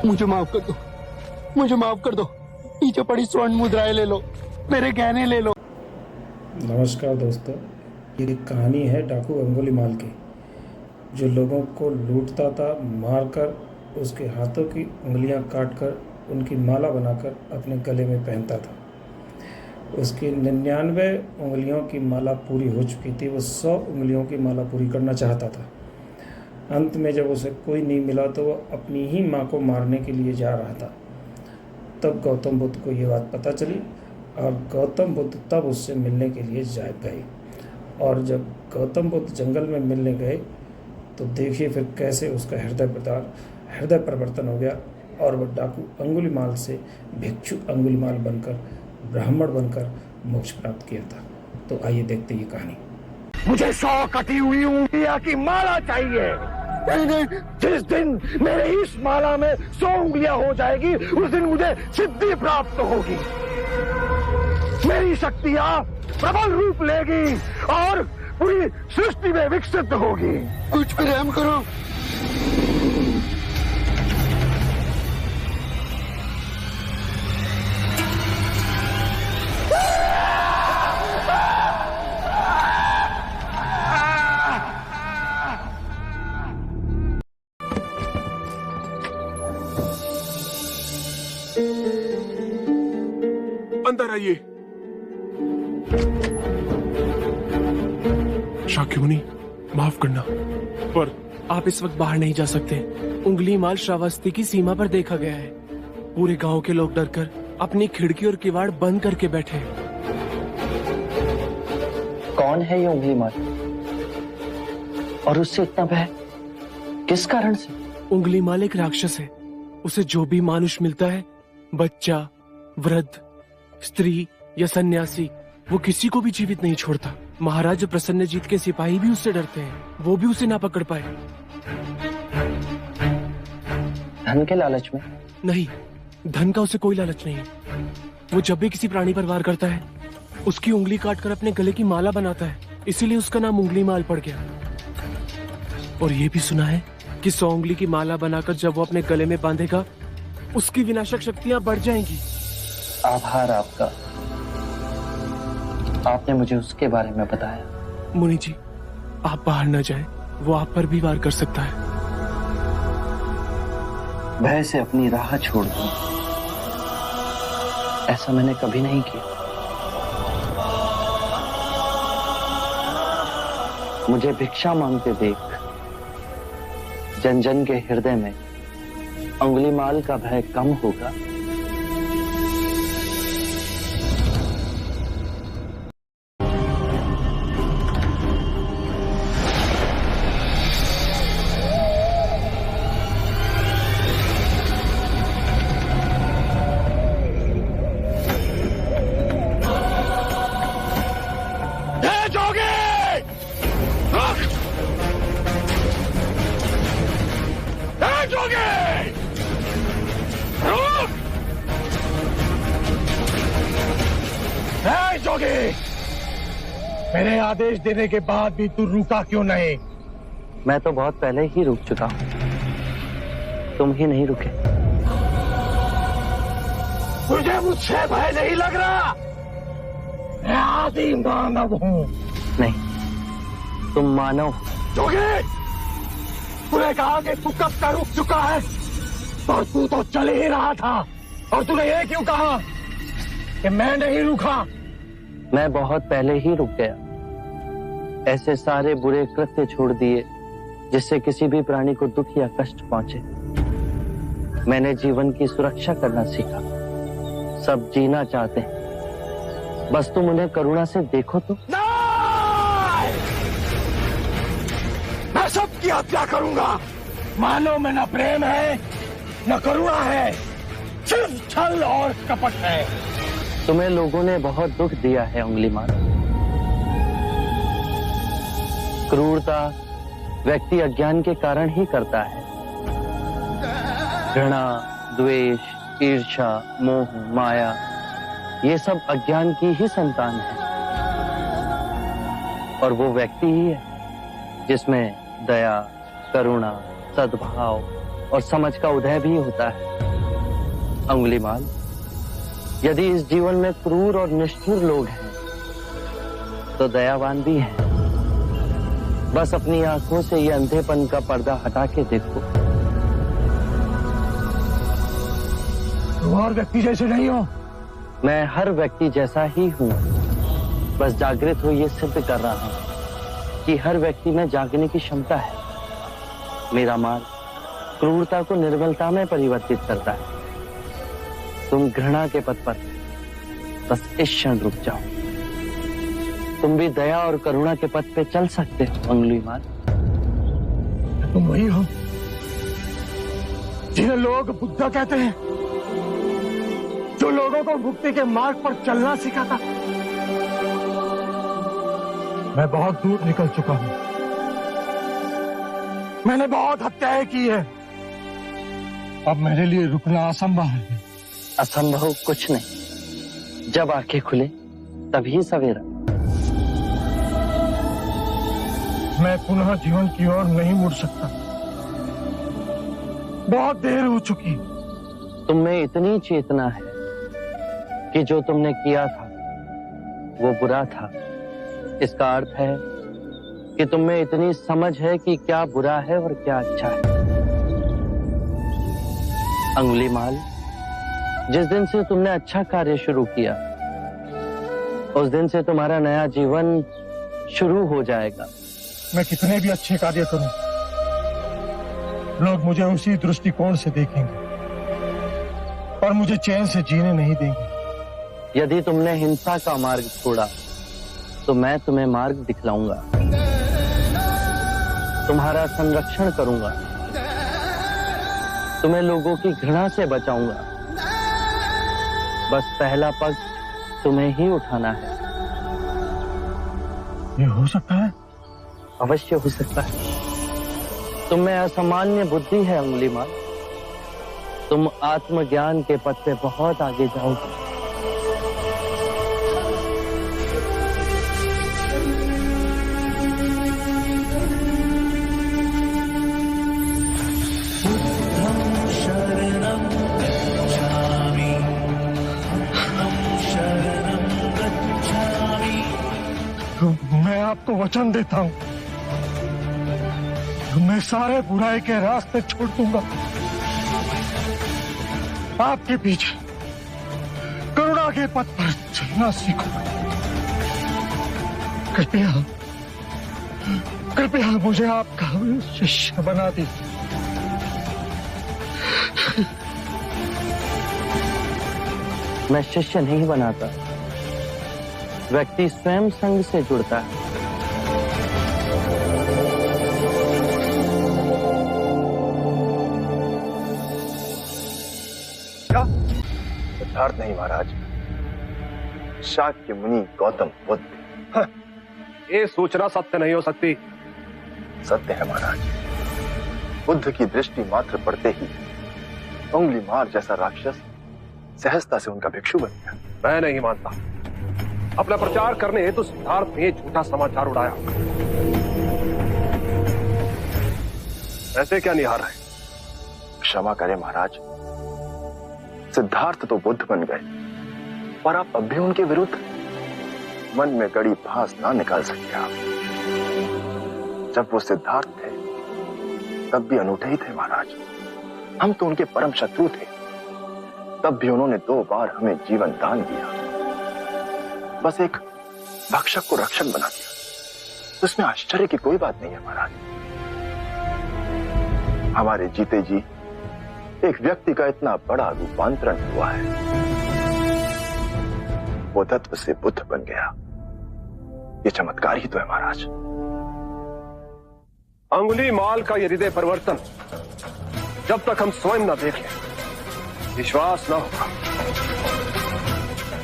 मुझे माफ कर दो, मुझे माफ कर दो। पीछे पड़ी स्वर्ण मुद्राएं ले लो, मेरे गहने ले लो। नमस्कार दोस्तों, ये एक कहानी है डाकू अंगुलीमाल की, जो लोगों को लूटता था, मारकर उसके हाथों की उंगलियां काटकर उनकी माला बनाकर अपने गले में पहनता था। उसकी 99 उंगलियों की माला पूरी हो चुकी थी। वो 100 उंगलियों की माला पूरी करना चाहता था। अंत में जब उसे कोई नहीं मिला तो वो अपनी ही माँ को मारने के लिए जा रहा था। तब गौतम बुद्ध को ये बात पता चली और गौतम बुद्ध तब उससे मिलने के लिए जा गए। और जब गौतम बुद्ध जंगल में मिलने गए तो देखिए फिर कैसे उसका हृदय परिवर्तन हो गया और वह डाकू अंगुलीमाल से भिक्षु अंगुलीमाल बनकर, ब्राह्मण बनकर मोक्ष प्राप्त किया था। तो आइए देखते ये कहानी। मुझे 100 कटी हुई उंगलियां की माला चाहिए। जिस दिन मेरे इस माला में 100 उंगलियां हो जाएगी, उस दिन मुझे सिद्धि प्राप्त होगी। मेरी शक्तियां प्रबल रूप लेगी और पूरी सृष्टि में विकसित होगी। कुछ भी रहम करो। अंदर आइए। शाक्योमुनि, माफ करना, पर आप इस वक्त बाहर नहीं जा सकते। उंगलीमाल श्रावस्ती की सीमा पर देखा गया है। पूरे गांव के लोग डरकर अपनी खिड़की और किवाड़ बंद करके बैठे हैं। कौन है ये उंगलीमाल और उससे इतना भय किस कारण से? उंगलीमाल एक राक्षस है। उसे जो भी मानुष मिलता है, बच्चा, वृद्ध, स्त्री या सन्यासी, वो किसी को भी जीवित नहीं छोड़ता। महाराज प्रसन्नजीत के सिपाही भी उससे डरते हैं, वो भी उसे ना पकड़ पाए। धन के लालच में? नहीं, धन का उसे कोई लालच नहीं है। वो जब भी किसी प्राणी पर वार करता है, उसकी उंगली काटकर अपने गले की माला बनाता है। इसीलिए उसका नाम उंगलीमाल पड़ गया। और ये भी सुना है कि 100 उंगली की माला बनाकर जब वो अपने गले में बांधेगा, उसकी विनाशक शक्तियां बढ़ जाएंगी। आभार आपका, आपने मुझे उसके बारे में बताया। मुनि जी, आप बाहर न जाएं, वो आप पर भी वार कर सकता है। भय से अपनी राह छोड़ दूं, ऐसा मैंने कभी नहीं किया। मुझे भिक्षा मांगते देख जन जन के हृदय में अंगुलीमाल का भय कम होगा। मेरे आदेश देने के बाद भी तू रुका क्यों नहीं? मैं तो बहुत पहले ही रुक चुका हूं, तुम ही नहीं रुके। तुझे मुझसे भय नहीं लग रहा? मैं आदि मानव हूं। नहीं, तुम मानव हो। जोगी, तूने कहा कि तू कब का रुक चुका है, और तू तो चल ही रहा था। और तूने ये क्यों कहा कि मैं नहीं रुका? मैं बहुत पहले ही रुक गया। ऐसे सारे बुरे कृत्य छोड़ दिए जिससे किसी भी प्राणी को दुख या कष्ट पहुंचे। मैंने जीवन की सुरक्षा करना सीखा। सब जीना चाहते हैं, बस तुम उन्हें करुणा से देखो तो। नहीं! मैं सबकी हत्या करूंगा। मानव में न प्रेम है, न करुणा है, सिर्फ छल और कपट है। तुम्हें लोगों ने बहुत दुख दिया है उंगलीमाल। क्रूरता व्यक्ति अज्ञान के कारण ही करता है। घृणा, द्वेष, ईर्ष्या, मोह, माया, ये सब अज्ञान की ही संतान है। और वो व्यक्ति ही है जिसमें दया, करुणा, सद्भाव, और समझ का उदय भी होता है। अंगुलीमाल, यदि इस जीवन में क्रूर और निष्ठुर लोग हैं तो दयावान भी हैं। बस अपनी आंखों से ये अंधेपन का पर्दा हटा के देखो। तुम और व्यक्ति जैसे नहीं हो। मैं हर व्यक्ति जैसा ही हूं, बस जागृत हो ये सिद्ध कर रहा हूं कि हर व्यक्ति में जागने की क्षमता है। मेरा मार्ग क्रूरता को निर्मलता में परिवर्तित करता है। तुम घृणा के पथ पर बस इस क्षण रुक जाओ। तुम भी दया और करुणा के पथ पे चल सकते हो अंगुलीमाल। तुम वही हो जिन्हें लोग बुद्धा कहते हैं, जो लोगों को मुक्ति के मार्ग पर चलना सिखाता। मैं बहुत दूर निकल चुका हूं। मैंने बहुत हत्याएं की है। अब मेरे लिए रुकना असंभव है। असंभव कुछ नहीं। जब आंखें खुले तभी सवेरा। मैं पुनः जीवन की ओर नहीं मुड़ सकता। बहुत देर हो चुकी। तुम में इतनी चेतना है कि जो तुमने किया था वो बुरा था। इसका अर्थ है कि तुम में इतनी समझ है कि क्या बुरा है और क्या अच्छा है। अंगुलीमाल, जिस दिन से तुमने अच्छा कार्य शुरू किया उस दिन से तुम्हारा नया जीवन शुरू हो जाएगा। मैं कितने भी अच्छे कार्य करूं, लोग मुझे उसी दृष्टिकोण से देखेंगे और मुझे चैन से जीने नहीं देंगे। यदि तुमने हिंसा का मार्ग छोड़ा तो मैं तुम्हें मार्ग दिखलाऊंगा। तुम्हारा संरक्षण करूंगा। तुम्हें लोगों की घृणा से बचाऊंगा। बस पहला पग तुम्हें ही उठाना है। ये हो सकता है? अवश्य हो सकता है। तुम में असामान्य बुद्धि है अंगुलीमाल। तुम आत्मज्ञान के पथ पे बहुत आगे जाओगे। मैं आपको वचन देता हूं, मैं सारे बुराई के रास्ते छोड़ दूंगा। आपके पीछे करुणा के पथ पर चलना सीखूंगा। कृपया कृपया मुझे आपका शिष्य बना दीजिए। मैं शिष्य नहीं बनाता। व्यक्ति स्वयं संग से जुड़ता है। क्या? सिद्धार्थ नहीं महाराज, शाक्य मुनि गौतम बुद्ध। ये सूचना सत्य नहीं हो सकती। सत्य है महाराज। बुद्ध की दृष्टि मात्र पड़ते ही अंगुलीमाल जैसा राक्षस सहजता से उनका भिक्षु बन गया। मैं नहीं मानता। अपना प्रचार करने हेतु सिद्धार्थ ने झूठा समाचार उड़ाया। ऐसे क्या निहार है? क्षमा करें महाराज, सिद्धार्थ तो बुद्ध बन गए, पर आप अब भी उनके विरुद्ध मन में गड़ी भास ना निकाल सकते। आप जब वो सिद्धार्थ थे तब भी अनूठे ही थे महाराज। हम तो उनके परम शत्रु थे, तब भी उन्होंने 2 बार हमें जीवन दान दिया। बस एक भक्षक को रक्षक बना दिया, तो इसमें आश्चर्य की कोई बात नहीं है महाराज। हमारे जीते जी एक व्यक्ति का इतना बड़ा रूपांतरण हुआ है। वो तत्व से बुद्ध बन गया। ये चमत्कार ही तो है महाराज। अंगुलीमाल का ये हृदय परिवर्तन जब तक हम स्वयं न देख लें विश्वास न होगा।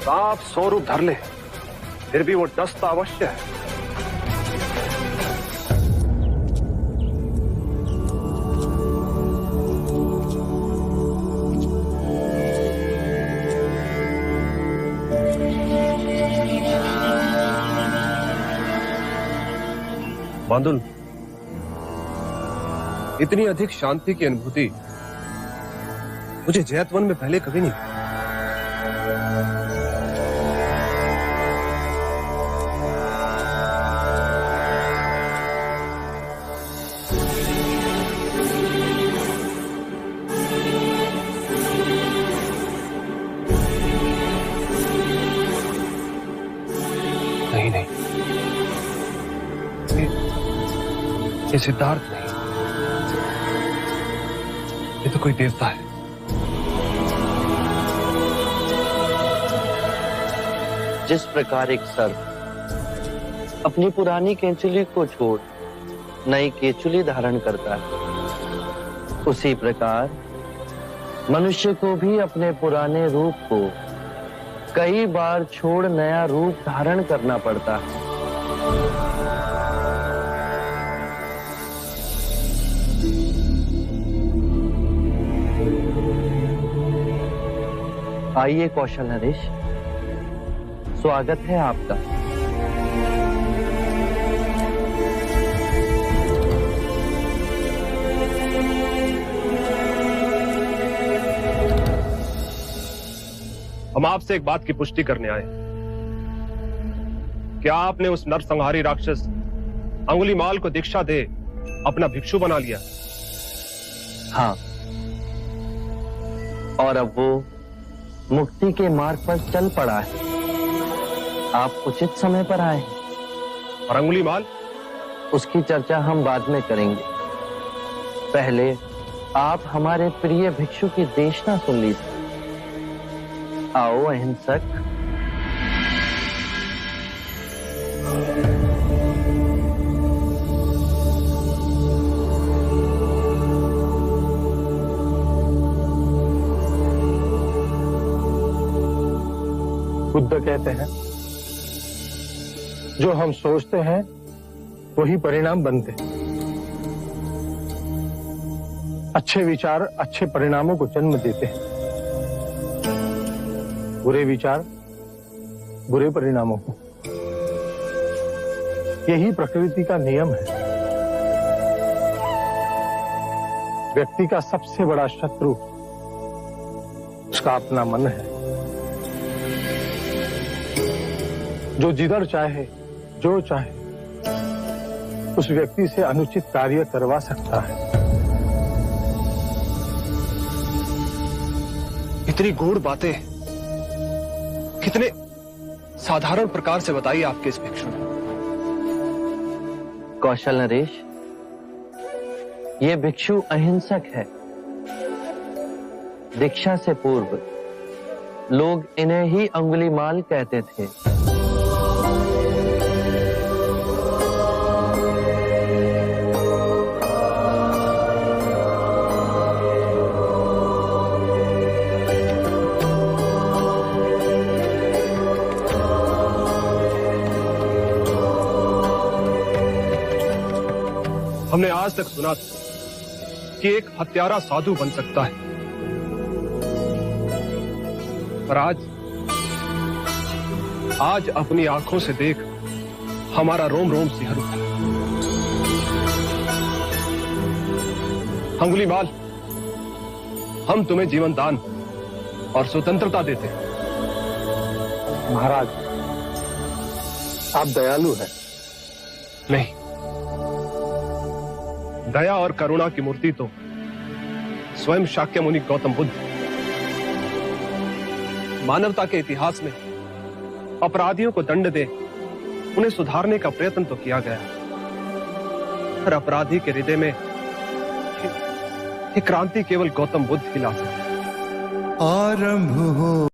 सांप 100 रूप धर ले फिर भी वो डसता अवश्य है। बांदुल, इतनी अधिक शांति की अनुभूति मुझे जैतवन में पहले कभी नहीं देखा। नहीं नहीं, ये सिद्धार्थ नहीं, ये तो कोई देवता है। जिस प्रकार एक सर्प अपनी पुरानी केंचुली को छोड़ नई केंचुली धारण करता है, उसी प्रकार मनुष्य को भी अपने पुराने रूप को कई बार छोड़ नया रूप धारण करना पड़ता है। आइए कौशल नरेश, स्वागत है आपका। हम आपसे एक बात की पुष्टि करने आए। क्या आपने उस नरसंहारी राक्षस अंगुलीमाल को दीक्षा दे अपना भिक्षु बना लिया? हाँ, और अब वो मुक्ति के मार्ग पर चल पड़ा है। आप उचित समय पर आए हैं। और अंगुलीमाल? उसकी चर्चा हम बाद में करेंगे। पहले आप हमारे प्रिय भिक्षु की देशना सुन लीजिए। आओ अहिंसक। बुद्ध कहते हैं, जो हम सोचते हैं वही परिणाम बनते हैं। अच्छे विचार अच्छे परिणामों को जन्म देते हैं, बुरे विचार बुरे परिणामों को। यही प्रकृति का नियम है। व्यक्ति का सबसे बड़ा शत्रु उसका अपना मन है, जो जिधर चाहे जो चाहे उस व्यक्ति से अनुचित कार्य करवा सकता है। इतनी गूढ़ बातें कितने साधारण प्रकार से बताई आपके इस भिक्षु ने। कौशल नरेश, ये भिक्षु अहिंसक है। दीक्षा से पूर्व लोग इन्हें ही अंगुलीमाल कहते थे। हमने आज तक सुना था कि एक हत्यारा साधु बन सकता है, पर आज अपनी आंखों से देख हमारा रोम रोम सिहर उठा। अंगुलीमाल, हम तुम्हें जीवन दान और स्वतंत्रता देते हैं। महाराज, आप दयालु हैं। नहीं, दया और करुणा की मूर्ति तो स्वयं शाक्यमुनि गौतम बुद्ध। मानवता के इतिहास में अपराधियों को दंड दे उन्हें सुधारने का प्रयत्न तो किया गया, पर अपराधी के हृदय में ये क्रांति केवल गौतम बुद्ध ही ला सकते। आरंभ हो